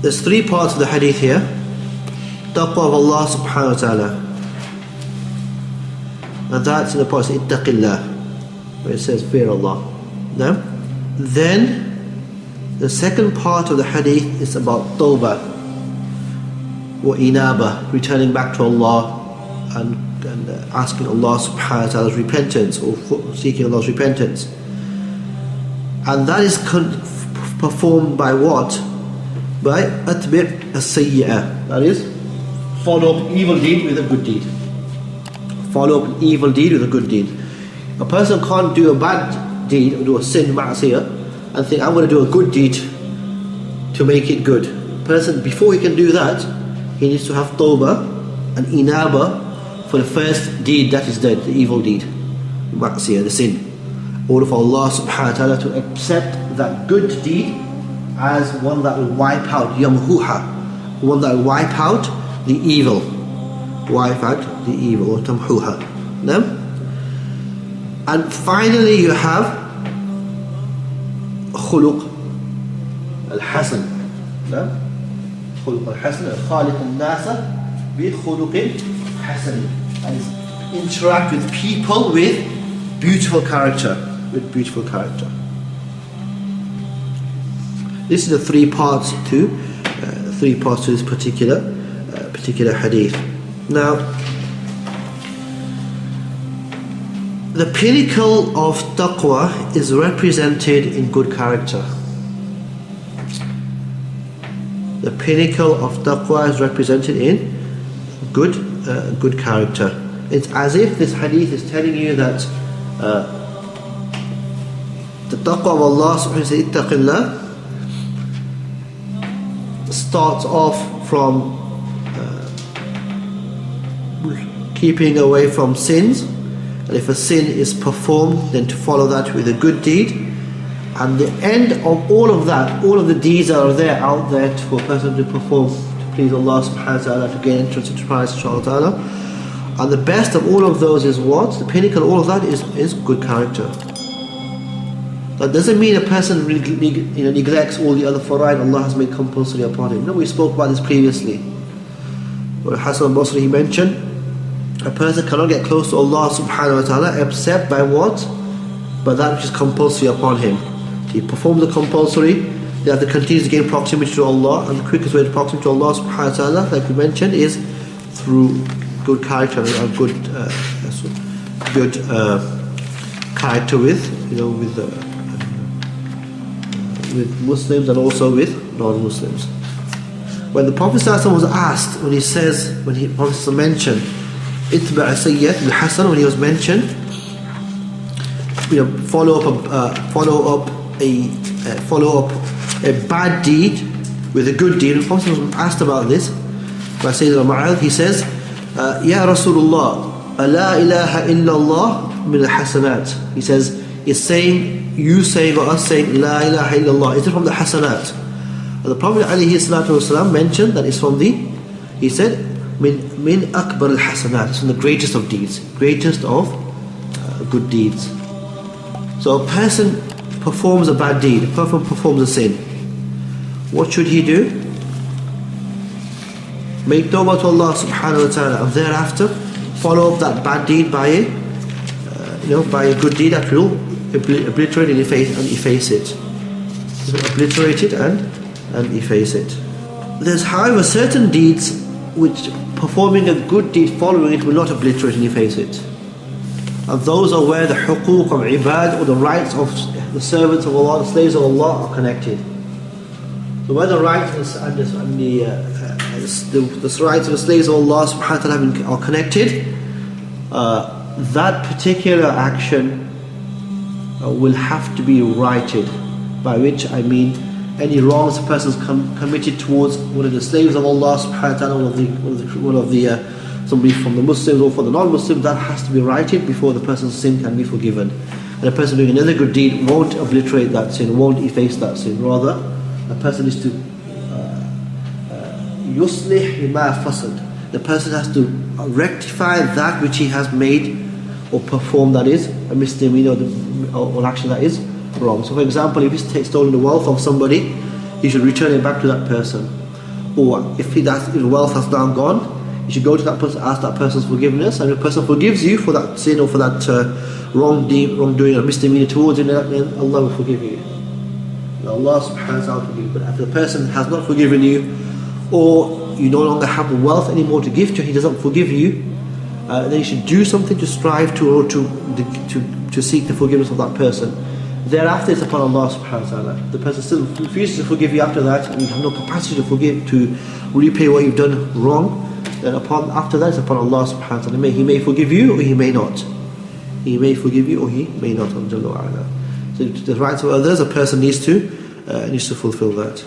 there's three parts of the hadith here. Taqwa of Allah subhanahu wa ta'ala. And that's in the part ittaqillah, where it says fear Allah. No? Then the second part of the hadith is about tawbah wa inaba, returning back to Allah and asking Allah subhanahu wa ta'ala's repentance, or seeking Allah's repentance. And that is performed by what? By atbi' as-sayyi'ah. That is, follow up evil deed with a good deed. Follow up evil deed with a good deed. A person can't do a bad deed or do a sin, ma'asiyah, and think, I'm going to do a good deed to make it good. A person, before he can do that, he needs to have tawbah and inaba for the first deed that is dead, the evil deed, ma'asiyah, the sin. Order for Allah subhanahu wa ta'ala to accept that good deed as one that will wipe out yamhuha, one that will wipe out the evil, wipe out the evil, or tamhuha. No? And finally you have khuluq al-hasan. No? Khuluq al-hasan, khaliq al-nasa bi khuluq hasan. That is, interact with people with beautiful character, This is the three parts to this particular hadith. Now, the pinnacle of taqwa is represented in good character. The pinnacle of taqwa is represented in good character. It's as if this hadith is telling you that the taqwa of Allah subhanahu wa ta'ala, starts off from keeping away from sins, and if a sin is performed, then to follow that with a good deed. And the end of all of that, all of the deeds that are there out there for a person to perform to please Allah subhanahu wa ta'ala, to gain entrance into paradise inshallah ta'ala. And the best of all of those is what? The pinnacle of all of that is good character. That doesn't mean a person neglects all the other faraid Allah has made compulsory upon him. No, we spoke about this previously. Where Hasan al-Basri, he mentioned, a person cannot get close to Allah subhanahu wa ta'ala except by what? By that which is compulsory upon him. He performs the compulsory, they have to continue to gain proximity to Allah, and the quickest way to proximity to Allah subhanahu wa ta'ala, like we mentioned, is through good character, and good character with Muslims and also with non-Muslims. When the Prophet ﷺ was asked, when the Prophet mentioned itba' sayyid al-hasan, when he was mentioned, follow up a bad deed with a good deed. The Prophet was asked about this by Sayyidina Mu'adh. He says, Ya Rasulullah, la ilaha illallah min al-hasanat. He says, it's saying, you saying or us saying la ilaha illallah, is it from the hasanat? And the Prophet ﷺ mentioned that it's from he said, min akbar al-hasanat, it's from the greatest of deeds, greatest of good deeds. So a person performs a bad deed, a person performs a sin. What should he do? Make tawbah to Allah subhanahu wa ta'ala, and thereafter follow up that bad deed by a good deed that will obliterate and efface it. Obliterate it and efface it. There's, however, certain deeds which performing a good deed following it will not obliterate and efface it. And those are where the huquq of ibad, or the rights of the servants of Allah, the slaves of Allah, are connected. So where the rights and the rights of the slaves of Allah subhanahu wa ta'ala are connected, that particular action will have to be righted, by which I mean any wrongs a person has committed towards one of the slaves of Allah subhanahu wa ta'ala, one of the somebody from the Muslims or for the non-Muslims, that has to be righted before the person's sin can be forgiven. And a person doing another good deed won't obliterate that sin, won't efface that sin. Rather, a person is to yuslih bima fasad. The person has to rectify that which he has made or performed that is a misdemeanor or action that is wrong. So for example, if he's stolen the wealth of somebody, he should return it back to that person. or if wealth has now gone, you should go to that person, ask that person's forgiveness, and if the person forgives you for that sin or for that wrongdoing or misdemeanor towards you, then Allah will forgive you. And Allah subhanahu wa ta'ala will forgive you. But if the person has not forgiven you, or you no longer have wealth anymore to give to, he doesn't forgive you, then you should do something to strive to, or to seek the forgiveness of that person. Thereafter, it's upon Allah subhanahu wa ta'ala. The person still refuses to forgive you after that, and you have no capacity to forgive, to repay what you've done wrong, then after that, it's upon Allah subhanahu wa ta'ala. He may forgive you, or He may not. He may forgive you, or He may not. So the rights of others, a person needs to fulfill that.